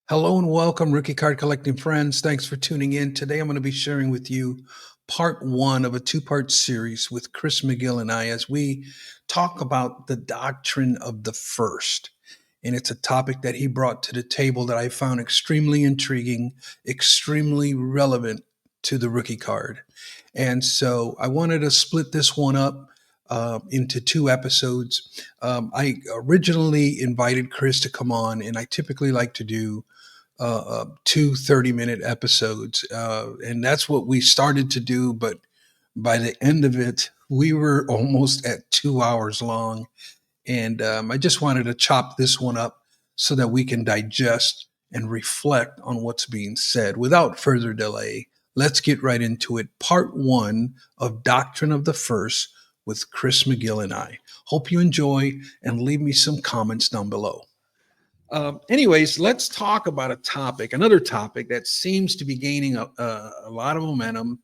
Hello and welcome, rookie card collecting friends. Thanks for tuning in. Today I'm going to be sharing with you part one of a two-part series with Chris McGill and I as we talk about the doctrine of the first. And it's a topic that he brought to the table that I found extremely intriguing, extremely relevant to the rookie card. And so I wanted to split this one up into two episodes. I originally invited Chris to come on, and I typically like to do two 30-minute episodes. And that's what we started to do. But by the end of it, we were almost at 2 hours long. And I just wanted to chop this one up so that we can digest and reflect on what's being said. Without further delay, let's get right into it. Part one of Doctrine of the First with Chris McGill and I. Hope you enjoy and leave me some comments down below. Anyways, let's talk about another topic that seems to be gaining a lot of momentum,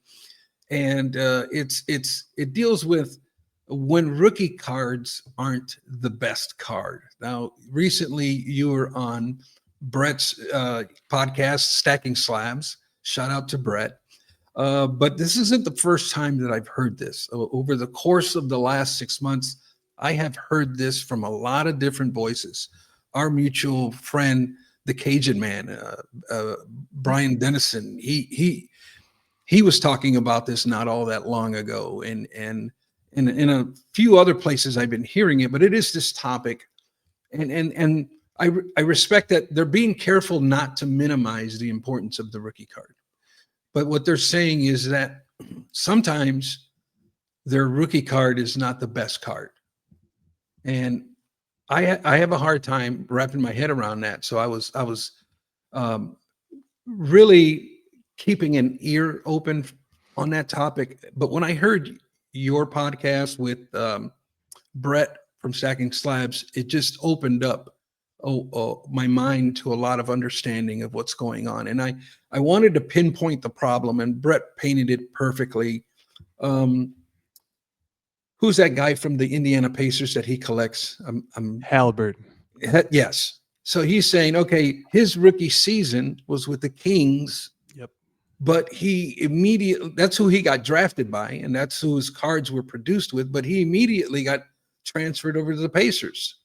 and it deals with when rookie cards aren't the best card. Now, recently you were on Brett's podcast, Stacking Slabs. Shout out to Brett. But this isn't the first time that I've heard this. Over the course of the last 6 months, I have heard this from a lot of different voices. Our mutual friend, the Cajun man, Brian Dennison, he was talking about this not all that long ago, and in a few other places I've been hearing it. But it is this topic, and I respect that they're being careful not to minimize the importance of the rookie card. But what they're saying is that sometimes their rookie card is not the best card, and I have a hard time wrapping my head around that. So I was really keeping an ear open on that topic. But when I heard your podcast with Brett from Stacking Slabs, it just opened up my mind to a lot of understanding of what's going on. And I wanted to pinpoint the problem, and Brett painted it perfectly. Who's that guy from the Indiana Pacers that he collects? Halliburton. Yes. So he's saying, okay, his rookie season was with the Kings. Yep. But that's who he got drafted by, and that's who his cards were produced with. But he immediately got transferred over to the Pacers.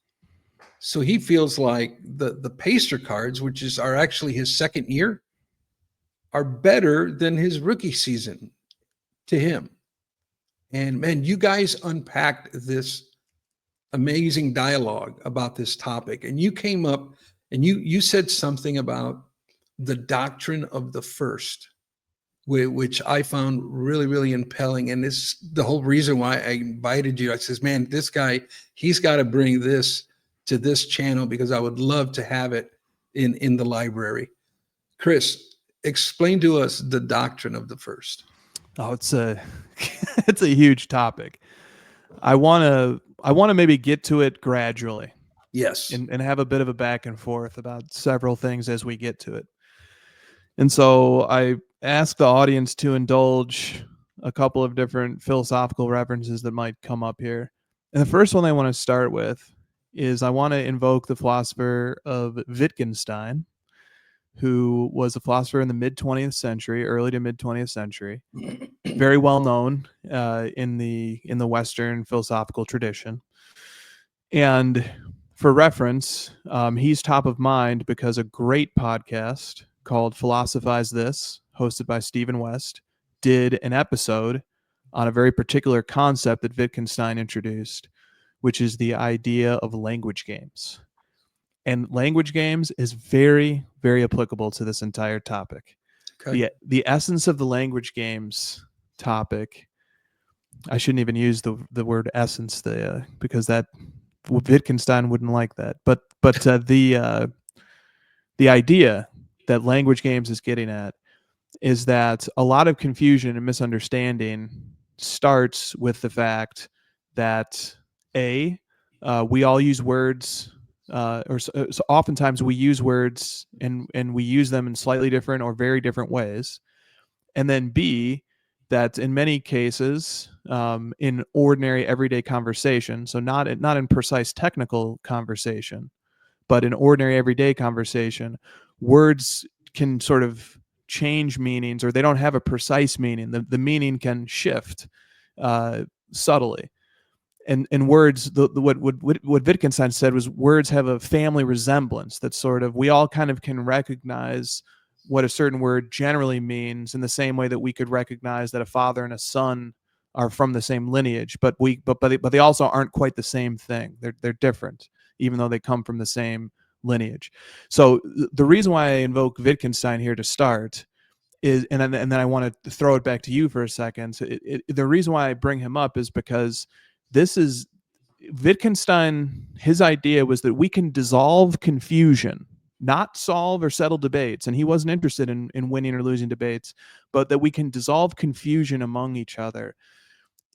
So he feels like the Pacer cards, are actually his second year, are better than his rookie season to him. And man, you guys unpacked this amazing dialogue about this topic, and you came up and you said something about the doctrine of the first, which I found really, really impelling. And this is the whole reason why I invited you. I says, man, this guy, he's got to bring this to this channel because I would love to have it in the library. Chris, explain to us the doctrine of the first. Oh, it's a it's a huge topic. I want to maybe get to it gradually. Yes. And have a bit of a back and forth about several things as we get to it. And so I ask the audience to indulge a couple of different philosophical references that might come up here. And the first one I want to start with is I want to invoke the philosopher of Wittgenstein, who was a philosopher in the mid-20th century, early to mid-20th century, very well known in the Western philosophical tradition. And for reference, he's top of mind because a great podcast called Philosophize This, hosted by Stephen West, did an episode on a very particular concept that Wittgenstein introduced, which is the idea of language games. And language games is very, very applicable to this entire topic. Okay. The essence of the language games topic, I shouldn't even use the word essence because that Wittgenstein wouldn't like that. But the idea that language games is getting at is that a lot of confusion and misunderstanding starts with the fact that we all use words. So oftentimes we use words and we use them in slightly different or very different ways. And then B, that in many cases, in ordinary everyday conversation, so not in precise technical conversation, but in ordinary everyday conversation, words can sort of change meanings, or they don't have a precise meaning. The meaning can shift subtly. And words, what Wittgenstein said was words have a family resemblance, that sort of we all kind of can recognize what a certain word generally means in the same way that we could recognize that a father and a son are from the same lineage, but they also aren't quite the same thing. They're different, even though they come from the same lineage. So the reason why I invoke Wittgenstein here to start is, and then I want to throw it back to you for a second. So the reason why I bring him up is because this is Wittgenstein. His idea was that we can dissolve confusion, not solve or settle debates. And he wasn't interested in winning or losing debates, but that we can dissolve confusion among each other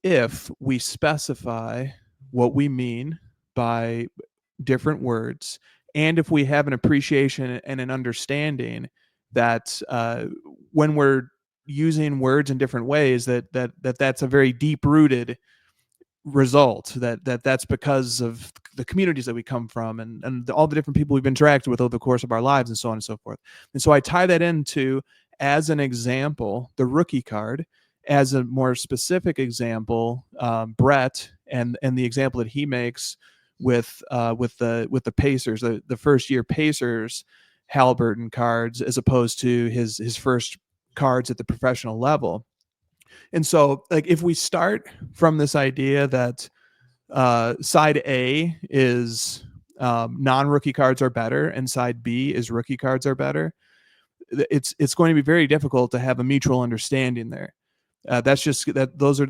if we specify what we mean by different words, and if we have an appreciation and an understanding that when we're using words in different ways, that's a very deep rooted result, that's because of the communities that we come from, and all the different people we've interacted with over the course of our lives, and so on and so forth. And so I tie that into, as an example, the rookie card. As a more specific example, Brett and the example that he makes with the Pacers, the first year Pacers Halliburton cards, as opposed to his first cards at the professional level. And so, like, if we start from this idea that side A is non-rookie cards are better, and side B is rookie cards are better, it's going to be very difficult to have a mutual understanding there. That's just that those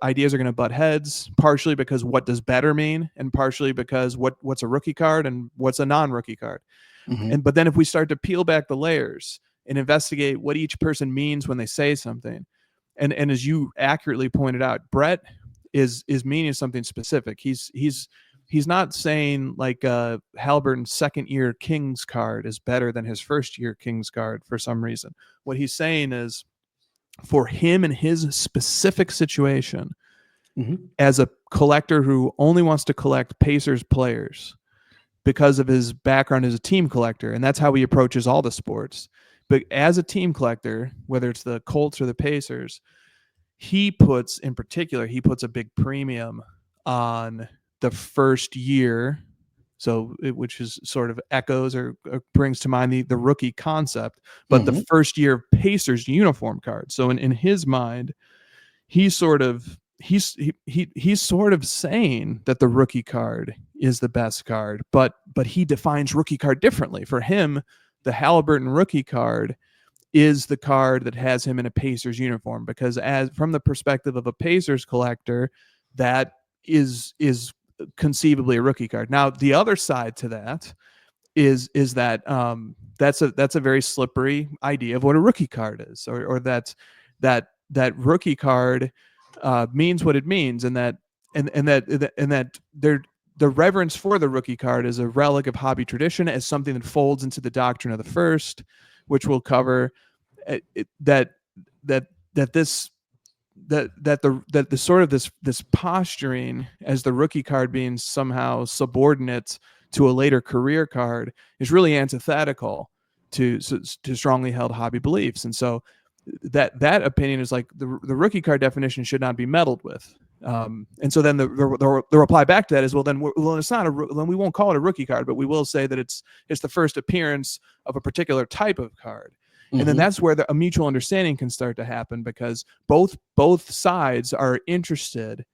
ideas are going to butt heads, partially because what does better mean, and partially because what's a rookie card and what's a non-rookie card. Mm-hmm. But then if we start to peel back the layers and investigate what each person means when they say something, and as you accurately pointed out, Brett is meaning something specific. He's not saying like Halliburton's second year Kings card is better than his first year Kings card for some reason. What he's saying is, for him and his specific situation, Mm-hmm. as a collector who only wants to collect Pacers players because of his background as a team collector, and that's how he approaches all the sports. But as a team collector, whether it's the Colts or the Pacers, he puts a big premium on the first year. So, which is sort of echoes or brings to mind the rookie concept, but Mm-hmm. the first year Pacers uniform card. So in his mind, he's sort of saying that the rookie card is the best card, but he defines rookie card differently. For him, the Halliburton rookie card is the card that has him in a Pacers uniform, because as from the perspective of a Pacers collector, that is conceivably a rookie card. Now, the other side to that is that that's a very slippery idea of what a rookie card is, or that rookie card means what it means, and that the reverence for the rookie card is a relic of hobby tradition, as something that folds into the doctrine of the first, which we'll cover. That the sort of this posturing as the rookie card being somehow subordinate to a later career card is really antithetical to strongly held hobby beliefs. And so that opinion is like the rookie card definition should not be meddled with. And so then the reply back to that is, well, it's not then we won't call it a rookie card, but we will say that it's the first appearance of a particular type of card. And then that's where a mutual understanding can start to happen, because both sides are interested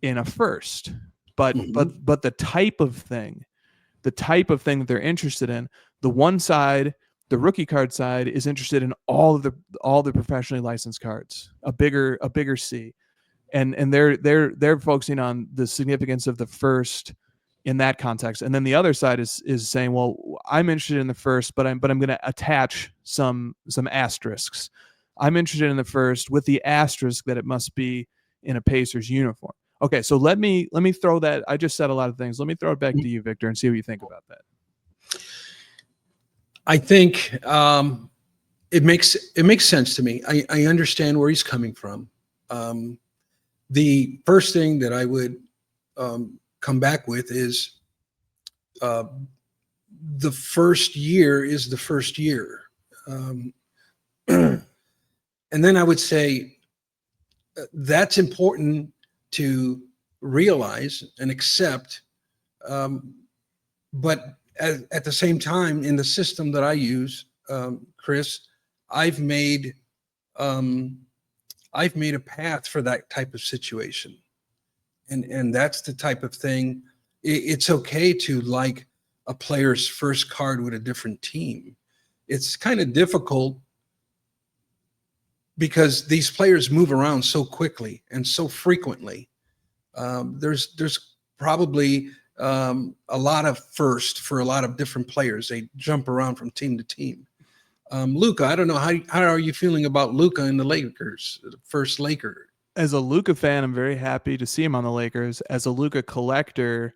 in a first, but the type of thing that they're interested in, the one side, the rookie card side, is interested in all the professionally licensed cards, a bigger C, and they're focusing on the significance of the first in that context. And then the other side is saying, well, I'm interested in the first, but I'm going to attach some asterisks. I'm interested in the first with the asterisk that it must be in a Pacers uniform. Okay, so let me throw that. I just said a lot of things. Let me throw it back to you, Victor, and see what you think about that. I think it makes sense to me. I understand where he's coming from. The first thing that I would come back with is the first year is the first year. Um, and then I would say that's important to realize and accept. Um, but at the same time, in the system that I use, Chris, I've made um, I've made a path for that type of situation, and that's the type of thing. It's okay to like a player's first card with a different team. It's kind of difficult because these players move around so quickly and so frequently. There's probably a lot of first for a lot of different players. They jump around from team to team. Luka, I don't know how are you feeling about Luka and the Lakers, the first Laker? As a Luka fan, I'm very happy to see him on the Lakers. As a Luka collector,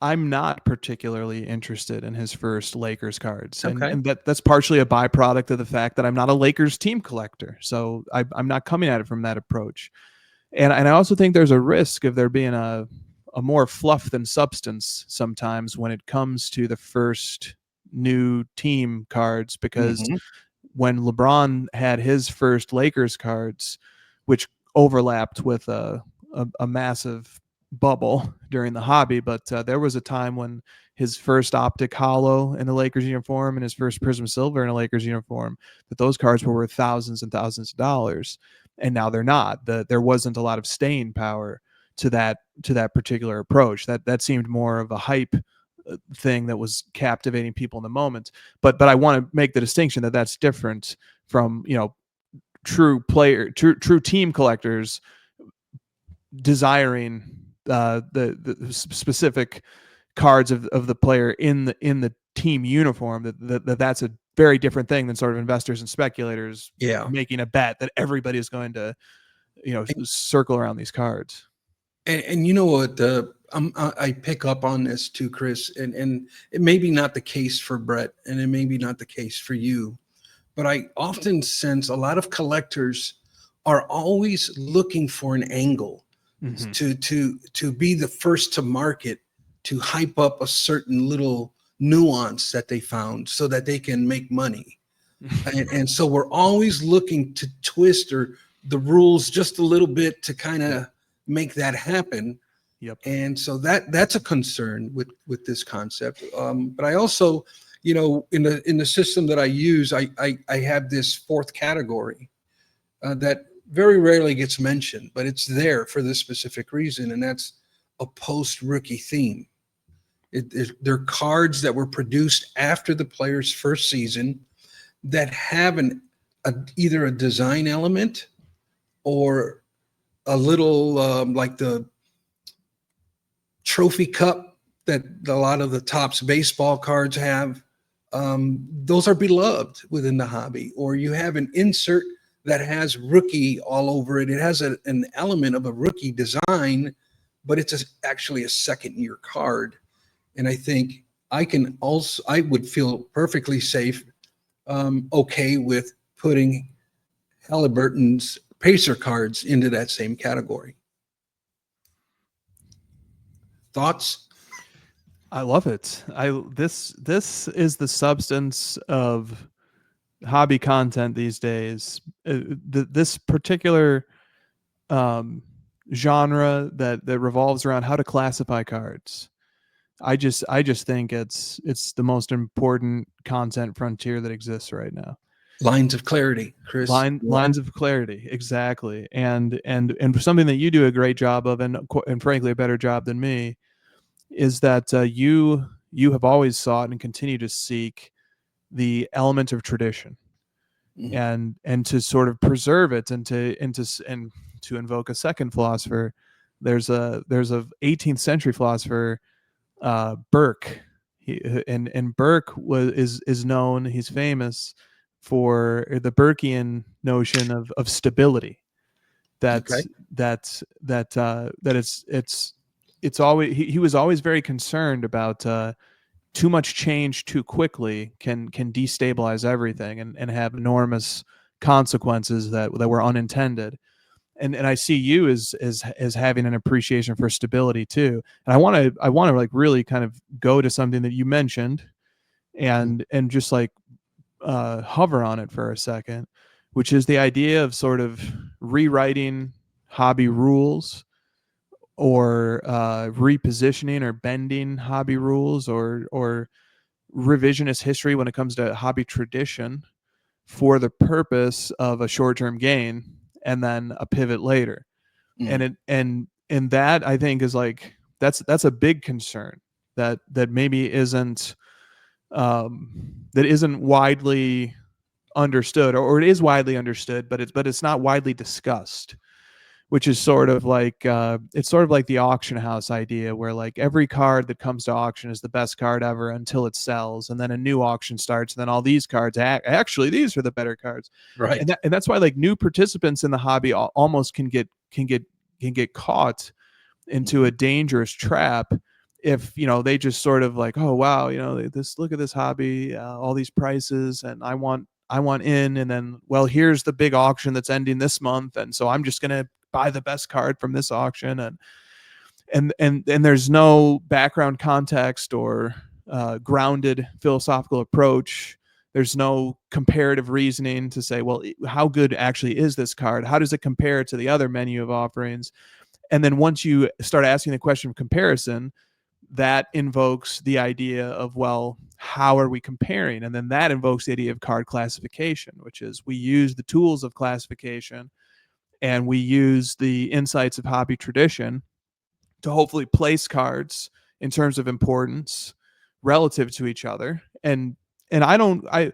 I'm not particularly interested in his first Lakers cards, and Okay. that's partially a byproduct of the fact that I'm not a Lakers team collector. So I'm not coming at it from that approach, and I also think there's a risk of there being a more fluff than substance sometimes when it comes to the first new team cards, because Hmm. when LeBron had his first Lakers cards, which overlapped with a massive bubble during the hobby, but there was a time when his first optic hollow in the Lakers uniform and his first prism silver in a Lakers uniform, that those cards were worth thousands and thousands of dollars, and now they're not. There wasn't a lot of staying power to that particular approach. That seemed more of a hype thing that was captivating people in the moment. But I want to make the distinction that that's different from, true team collectors desiring the specific cards of the player in the team uniform. That's a very different thing than sort of investors and speculators Yeah. making a bet that everybody is going to circle around these cards. And you know what? I pick up on this too, Chris, and it may be not the case for Brett, and it may be not the case for you, but I often sense a lot of collectors are always looking for an angle Mm-hmm. to be the first to market, to hype up a certain little nuance that they found so that they can make money. And so we're always looking to twist or the rules just a little bit to kind of make that happen. Yep. And so that's a concern with this concept. But I also, in the system that I use, I have this fourth category that very rarely gets mentioned, but it's there for this specific reason, and that's a post rookie theme. They're cards that were produced after the player's first season that have either a design element or a little like the trophy cup that a lot of the Topps baseball cards have. Those are beloved within the hobby. Or you have an insert that has rookie all over it. It has an element of a rookie design, but it's actually a second year card. And I think I would feel perfectly safe, okay with putting Halliburton's Pacer cards into that same category. Thoughts? I love it. This is the substance of hobby content these days. This particular genre that revolves around how to classify cards. I just think it's the most important content frontier that exists right now. Lines of clarity, Chris. Lines of clarity, exactly, and something that you do a great job of, and frankly a better job than me, is that you have always sought and continue to seek the element of tradition, Mhm. and to sort of preserve it, and to invoke a second philosopher. There's a 18th century philosopher, Burke. And Burke is known. He's famous for the Burkean notion of stability. That Okay. it's always he was always very concerned about too much change too quickly can destabilize everything, and have enormous consequences that were unintended. And I see you as having an appreciation for stability too. And I want to like really kind of go to something that you mentioned, and just like hover on it for a second, which is the idea of sort of rewriting hobby rules, or repositioning or bending hobby rules, or revisionist history when it comes to hobby tradition for the purpose of a short-term gain and then a pivot later. And that, I think, is like that's a big concern that maybe isn't that isn't widely understood, or it is widely understood, but it's not widely discussed, which is sort of like it's sort of like the auction house idea, where like every card that comes to auction is the best card ever until it sells, and then a new auction starts, and then all these cards actually these are the better cards. Right. And that's why like new participants in the hobby almost can get caught into a dangerous trap if, you know, they just sort of like, oh wow, you know, this, look at this hobby, all these prices, and I want in, and then, well, here's the big auction that's ending this month, and so I'm just gonna buy the best card from this auction, and there's no background context or grounded philosophical approach. There's no comparative reasoning to say, well, how good actually is this card? How does it compare to the other menu of offerings? And then once you start asking the question of comparison, that invokes the idea of, well, how are we comparing? And then that invokes the idea of card classification, which is we use the tools of classification and we use the insights of hobby tradition to hopefully place cards in terms of importance relative to each other. And you're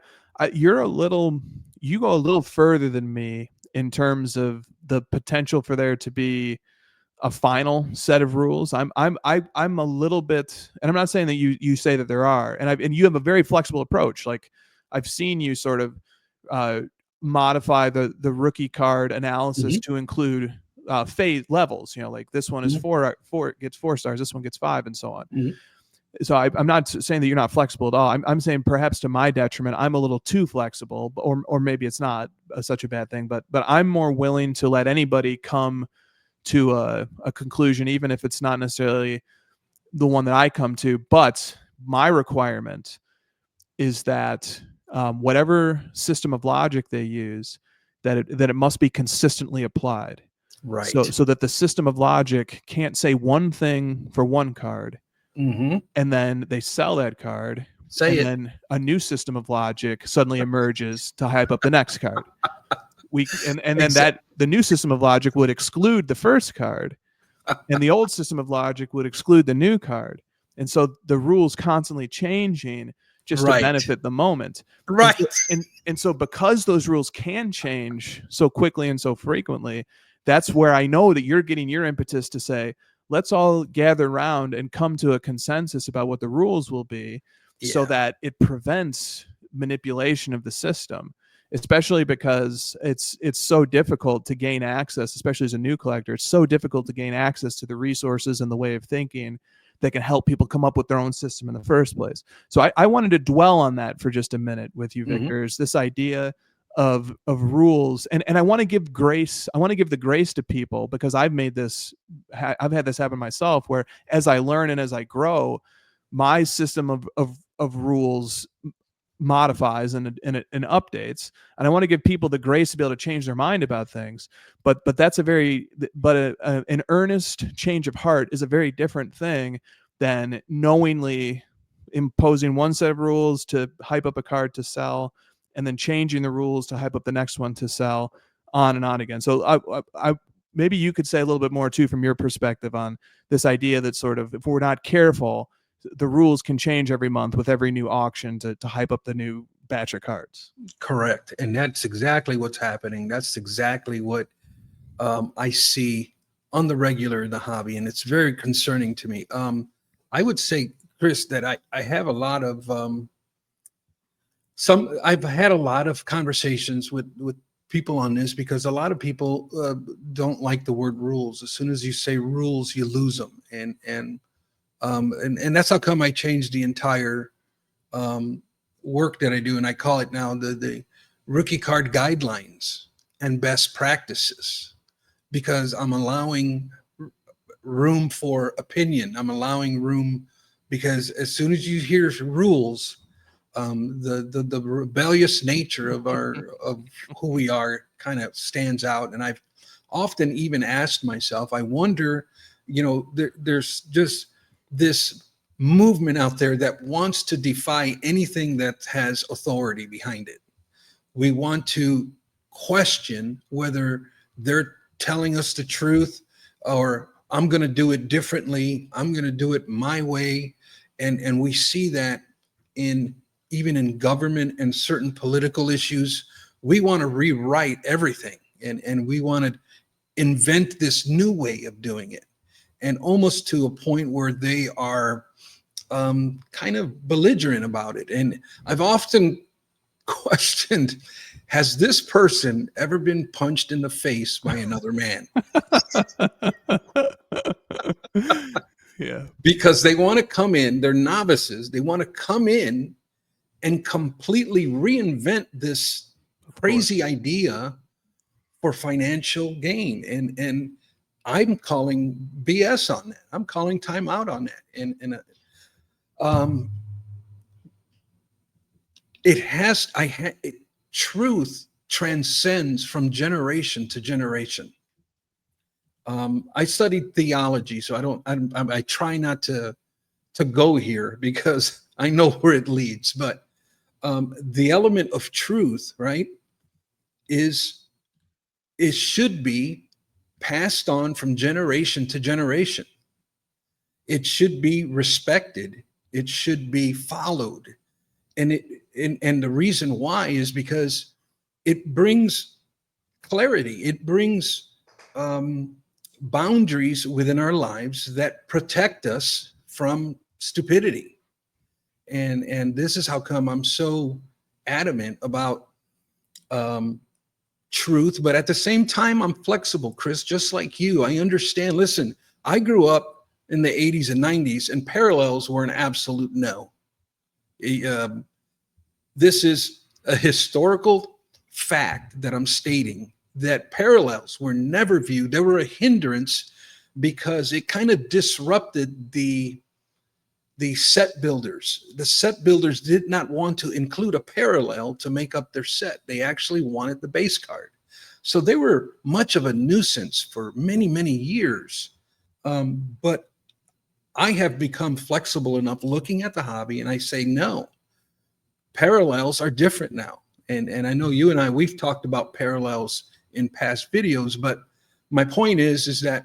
you go a little further than me in terms of the potential for there to be a final set of rules. I'm a little bit, and I'm not saying that you say that there are, and you have a very flexible approach. Like, I've seen you sort of modify the rookie card analysis to include phase levels. You know, like this one is four gets 4 stars, this one gets 5, and so on. So I'm not saying that you're not flexible at all. I'm saying perhaps to my detriment, I'm a little too flexible, or maybe it's not such a bad thing. But I'm more willing to let anybody come to a conclusion, even if it's not necessarily the one that I come to. But my requirement is that whatever system of logic they use, that it must be consistently applied. Right. So that the system of logic can't say one thing for one card, and then they sell that card, then a new system of logic suddenly emerges to hype up the next card. And then that the new system of logic would exclude the first card, and the old system of logic would exclude the new card. And so the rules constantly changing just to benefit the moment. Right. And so because those rules can change so quickly and so frequently, that's where I know that you're getting your impetus to say, let's all gather around and come to a consensus about what the rules will be, so that it prevents manipulation of the system. Especially because it's so difficult to gain access, especially as a new collector. It's so difficult to gain access to the resources and the way of thinking that can help people come up with their own system in the first place. So I wanted to dwell on that for just a minute with you, Victor. Is this idea of rules, and I want to give grace. I want to give the grace to people, because I've had this happen myself, where as I learn and as I grow, my system of rules modifies and updates, and I want to give people the grace to be able to change their mind about things. But that's an earnest change of heart is a very different thing than knowingly imposing one set of rules to hype up a card to sell, and then changing the rules to hype up the next one to sell, on and on again. So I maybe you could say a little bit more too from your perspective on this idea that sort of, if we're not careful, the rules can change every month with every new auction to hype up the new batch of cards. Correct. And that's exactly what's happening. That's exactly what I see on the regular in the hobby. And it's very concerning to me. I would say, Chris, that I have a lot of I've had a lot of conversations with people on this, because a lot of people don't like the word rules. As soon as you say rules, you lose them. And that's how come I changed the entire work that I do, and I call it now the rookie card guidelines and best practices, because I'm allowing room for opinion. I'm allowing room, because as soon as you hear rules, The rebellious nature of who we are kind of stands out. And I've often even asked myself, I wonder, there's just this movement out there that wants to defy anything that has authority behind it. We want to question whether they're telling us the truth, or I'm going to do it differently. I'm going to do it my way. And we see that even in government and certain political issues. We want to rewrite everything, and we want to invent this new way of doing it, and almost to a point where they are kind of belligerent about it. And I've often questioned, has this person ever been punched in the face by another man? Yeah. Because they want to come in, they're novices, they want to come in and completely reinvent this crazy idea for financial gain. And I'm calling BS on that. I'm calling time out on that. And truth transcends from generation to generation. I studied theology, so I try not to go here because I know where it leads. But the element of truth, right, it should be passed on from generation to generation. It should be respected. It should be followed. And the reason why is because it brings clarity. It brings boundaries within our lives that protect us from stupidity. And this is how come I'm so adamant about truth, but at the same time, I'm flexible, Chris, just like you. I understand. Listen, I grew up in the 80s and 90s, and parallels were an absolute no. This is a historical fact that I'm stating, that parallels were never viewed. They were a hindrance because it kind of disrupted the set builders. The set builders did not want to include a parallel to make up their set. They actually wanted the base card. So they were much of a nuisance for many, many years. But I have become flexible enough looking at the hobby, and I say, no, parallels are different now. And I know you and I, we've talked about parallels in past videos, but my point is that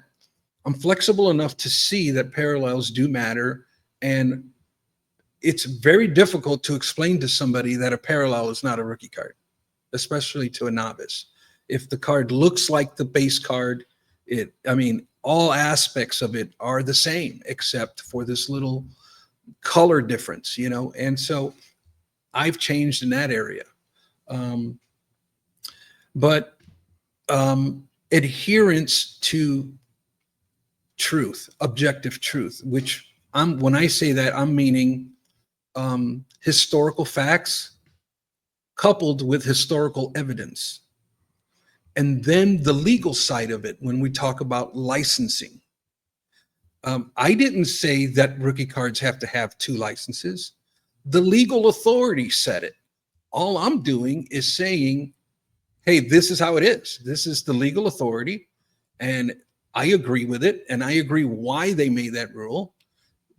I'm flexible enough to see that parallels do matter. And it's very difficult to explain to somebody that a parallel is not a rookie card, especially to a novice. If the card looks like the base card, all aspects of it are the same, except for this little color difference, And so I've changed in that area. But adherence to truth, objective truth, which when I say that, I'm meaning historical facts coupled with historical evidence. And then the legal side of it, when we talk about licensing. I didn't say that rookie cards have to have 2 licenses. The legal authority said it. All I'm doing is saying, hey, this is how it is. This is the legal authority, and I agree with it, and I agree why they made that rule,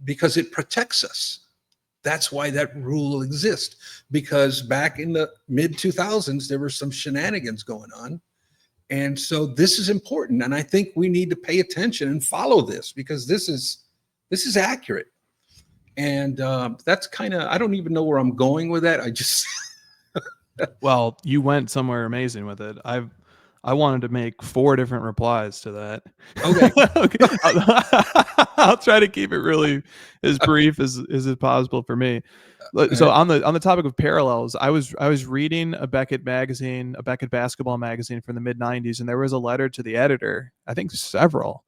because it protects us. That's why that rule exists, because back in the mid-2000s, there were some shenanigans going on. And so this is important, and I think we need to pay attention and follow this, because this is accurate. And that's kind of, I don't even know where I'm going with that. I just Well, you went somewhere amazing with it. I wanted to make 4 different replies to that. Okay. Okay. I'll try to keep it really as brief as it possible for me. So on the topic of parallels, I was reading a Beckett magazine, a Beckett basketball magazine from the mid 90s, and there was a letter to the editor, I think several,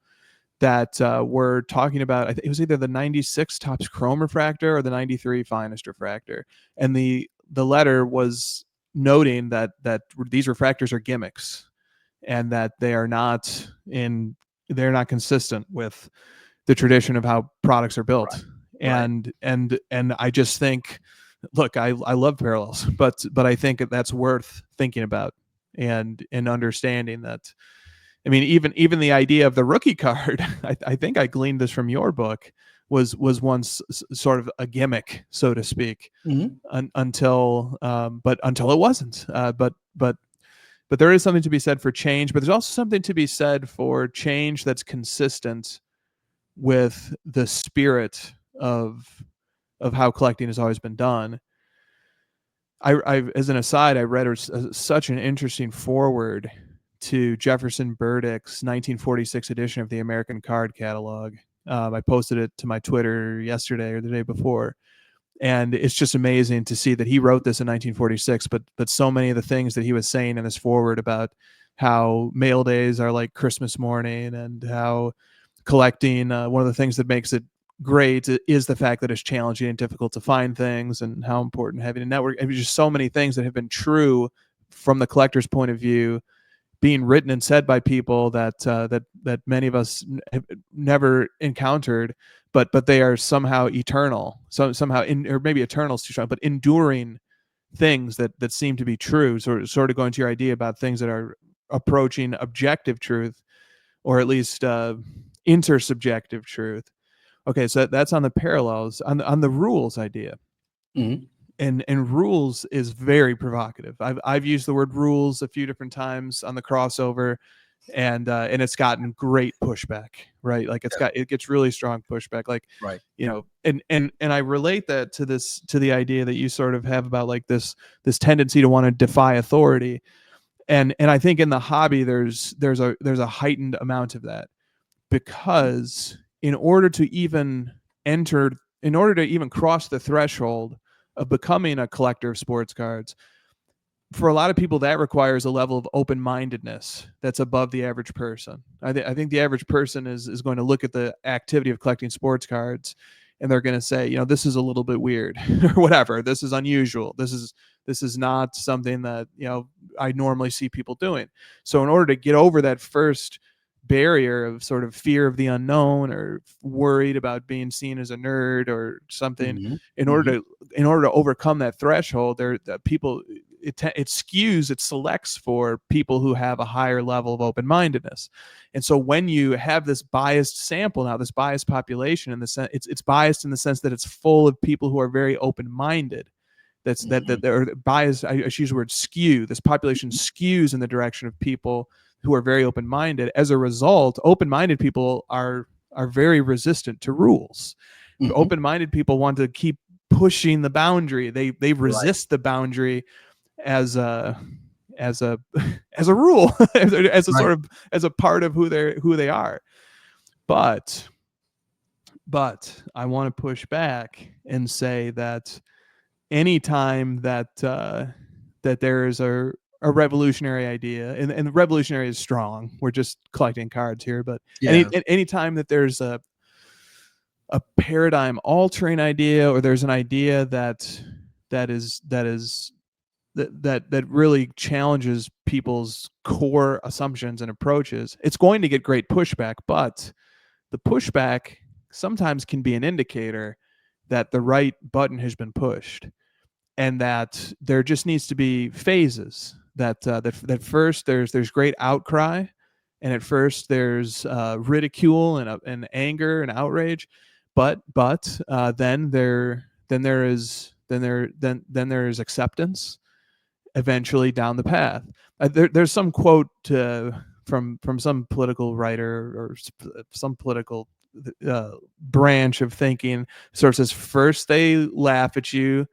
that were talking about, I think it was either the 96 Topps Chrome refractor or the 93 Finest refractor. And the letter was noting that these refractors are gimmicks, and that they're not consistent with the tradition of how products are built. Right. And I just think look, I love parallels, but I think that's worth thinking about and understanding that. I mean, even the idea of the rookie card, I think I gleaned this from your book, was once sort of a gimmick, so to speak, until it wasn't. But there is something to be said for change, but there's also something to be said for change that's consistent with the spirit of how collecting has always been done. I as an aside, I read such an interesting foreword to Jefferson Burdick's 1946 edition of the American Card Catalog. I posted it to my Twitter yesterday or the day before, and it's just amazing to see that he wrote this in 1946. But so many of the things that he was saying in this foreword about how mail days are like Christmas morning, and how collecting, one of the things that makes it great is the fact that it's challenging and difficult to find things, and how important having a network. I mean, just so many things that have been true from the collector's point of view, being written and said by people that many of us have never encountered, but they are somehow eternal. So somehow, or maybe eternal is too strong, but enduring things that seem to be true. Sort of going to your idea about things that are approaching objective truth, or at least intersubjective truth. Okay, so that's on the parallels. On the rules idea. Mm-hmm. And rules is very provocative. I've used the word rules a few different times on the crossover, and it's gotten great pushback, right? Like it gets really strong pushback, like, Right. And I relate that to the idea that you sort of have about like this tendency to want to defy authority, and I think in the hobby there's a heightened amount of that, because in order to even cross the threshold of becoming a collector of sports cards, for a lot of people that requires a level of open-mindedness that's above the average person. I think the average person is going to look at the activity of collecting sports cards, and they're going to say, this is a little bit weird or whatever. This is unusual. This is not something that I normally see people doing. So in order to get over that first barrier of sort of fear of the unknown, or worried about being seen as a nerd or something, in order to overcome that threshold, people, it selects for people who have a higher level of open-mindedness. And so when you have this biased sample, now this biased population, in the sense it's biased in the sense that it's full of people who are very open-minded, that they're biased. I should use the word skew. This population skews in the direction of people who are very open-minded. As a result, open-minded people are very resistant to rules. Open-minded people want to keep pushing the boundary. They resist the boundary as a rule, as a sort of, as a part of who they are. But I want to push back and say that anytime that there is a revolutionary idea, and revolutionary is strong, we're just collecting cards here, but anytime that there's a paradigm altering idea, or there's an idea that really challenges people's core assumptions and approaches, it's going to get great pushback. But the pushback sometimes can be an indicator that the right button has been pushed, and that there just needs to be phases. That first there's great outcry, and at first there's ridicule and anger and outrage, but then there is acceptance eventually down the path. There's some quote from some political writer or some political branch of thinking, sort of says, first they laugh at you,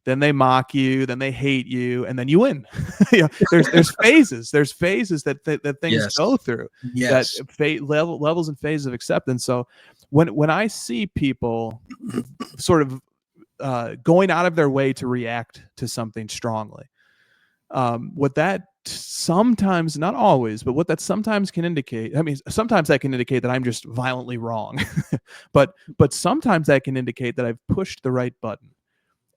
then they mock you, then they hate you, and then you win. There's phases. There's phases that things go through. That levels and phases of acceptance. So when I see people sort of going out of their way to react to something strongly, what that sometimes, not always, but what that sometimes can indicate, I mean, sometimes that can indicate that I'm just violently wrong, but sometimes that can indicate that I've pushed the right button,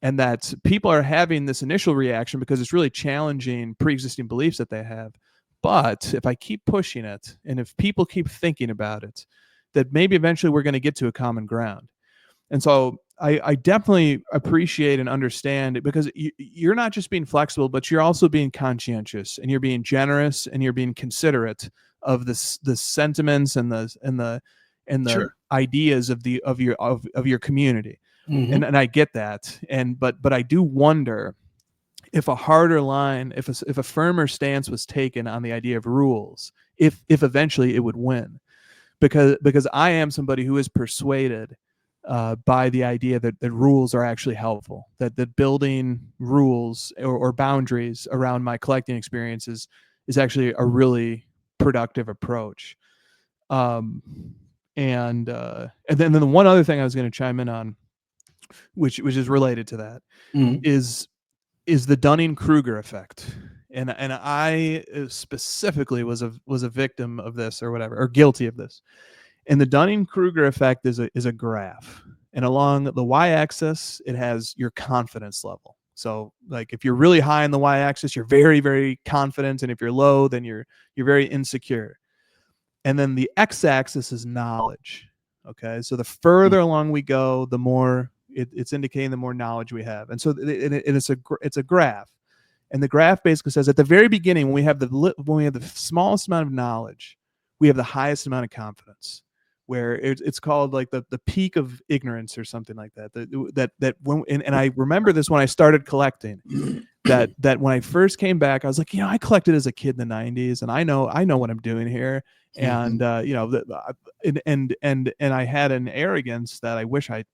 and that people are having this initial reaction because it's really challenging pre-existing beliefs that they have. But if I keep pushing it, and if people keep thinking about it, that maybe eventually we're going to get to a common ground. And so I definitely appreciate and understand it, because you're not just being flexible, but you're also being conscientious, and you're being generous, and you're being considerate of the sentiments and the Sure. ideas of your community. Hmm. And I get that. But I do wonder if a harder line, if a firmer stance was taken on the idea of rules, if eventually it would win, because I am somebody who is persuaded by the idea that rules are actually helpful, that building rules or boundaries around my collecting experiences is actually a really productive approach. Um, and then the one other thing I was going to chime in on, which is related to that, Hmm. is the Dunning-Kruger effect. And I specifically was a victim of this, or whatever, or guilty of this. And the Dunning-Kruger effect is a graph. And along the y-axis, it has your confidence level. So like if you're really high on the y-axis, you're very, very confident. And if you're low, then you're very insecure. And then the x-axis is knowledge. Okay. So the further along we go, the more it's indicating the more knowledge we have. And so it's a graph. And the graph basically says at the very beginning, when we have the smallest amount of knowledge, we have the highest amount of confidence, where it's called like the peak of ignorance or something like that. And I remember this when I started collecting. That when I first came back, I was like, I collected as a kid in the '90s, and I know what I'm doing here. Hmm. And and I had an arrogance that I wish I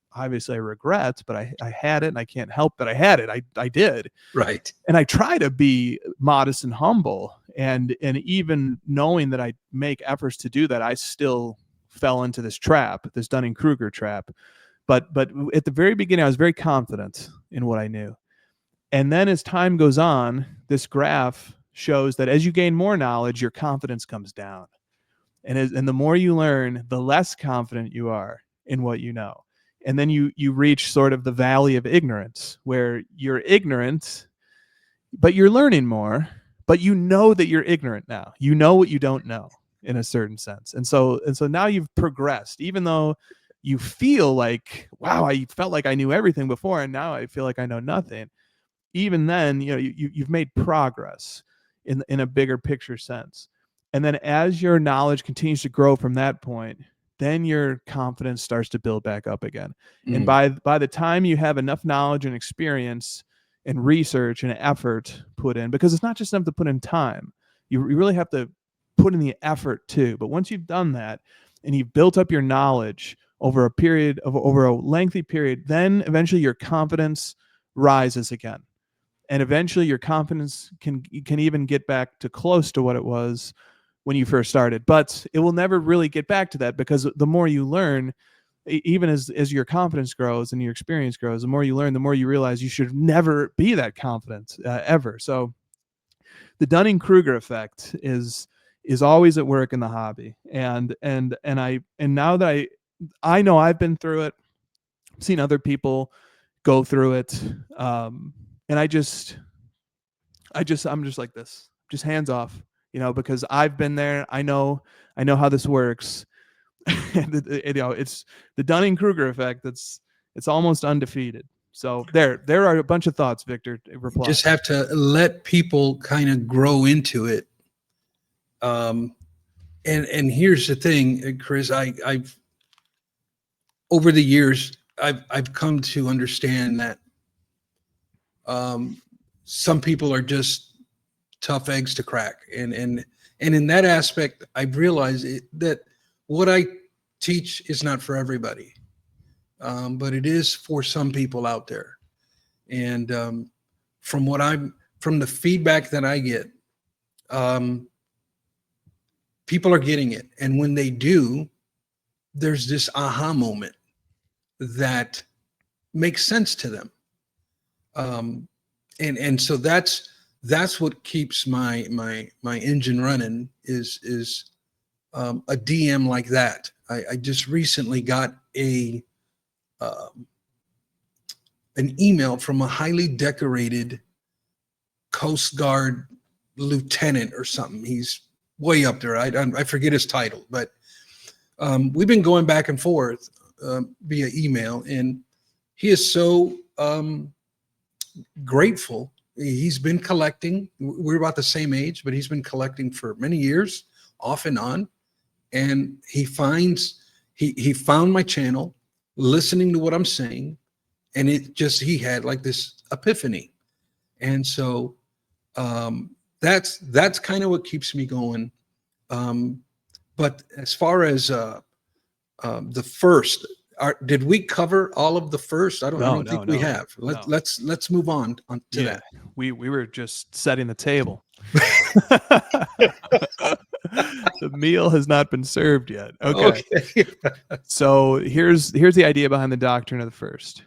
regret, but I had it, and I can't help that I had it. I did. Right. And I try to be modest and humble, and even knowing that I make efforts to do that, I still fell into this trap, this Dunning-Kruger trap. But at the very beginning, I was very confident in what I knew. And then as time goes on, this graph shows that as you gain more knowledge, your confidence comes down. And the more you learn, the less confident you are in what you know. And then you reach sort of the valley of ignorance, where you're ignorant, but you're learning more, but you know that you're ignorant now. You know what you don't know, in a certain sense. And so now you've progressed, even though you feel like, wow, I felt like I knew everything before, and now I feel like I know nothing. Even then, you've made progress in a bigger picture sense. And then as your knowledge continues to grow from that point, then your confidence starts to build back up again. And Mm. by the time you have enough knowledge and experience and research and effort put in, because it's not just enough to put in time, you really have to put in the effort too. But once you've done that and you've built up your knowledge over a lengthy period, then eventually your confidence rises again. And eventually your confidence can even get back to close to what it was when you first started. But it will never really get back to that, because the more you learn, even as your confidence grows and your experience grows, the more you learn, the more you realize you should never be that confident ever. So the Dunning-Kruger effect is always at work in the hobby. And now that I know I've been through it, seen other people go through it, and I'm just like this, just hands off, because I've been there. I know how this works. And it's the Dunning-Kruger effect. It's almost undefeated. So there are a bunch of thoughts, Victor. Reply. Just have to let people kind of grow into it. Um, and here's the thing, Chris. I've over the years, I've come to understand that um, some people are just tough eggs to crack, and in that aspect, I've realized that what I teach is not for everybody, but it is for some people out there. And from what I'm from the feedback that I get, um, people are getting it, and when they do, there's this aha moment that makes sense to them. Um, and so that's what keeps my engine running is a DM like that. I just recently got um, an email from a highly decorated Coast Guard lieutenant or something. He's way up there. I forget his title, but we've been going back and forth via email, and he is so grateful. He's been collecting. We're about the same age, but he's been collecting for many years, off and on. And he found my channel, listening to what I'm saying, and he had like this epiphany. And so that's kind of what keeps me going. But as far as the first, did we cover all of the first? I don't think we have. Let's move on to that. We were just setting the table. The meal has not been served yet. Okay. So here's the idea behind the doctrine of the first.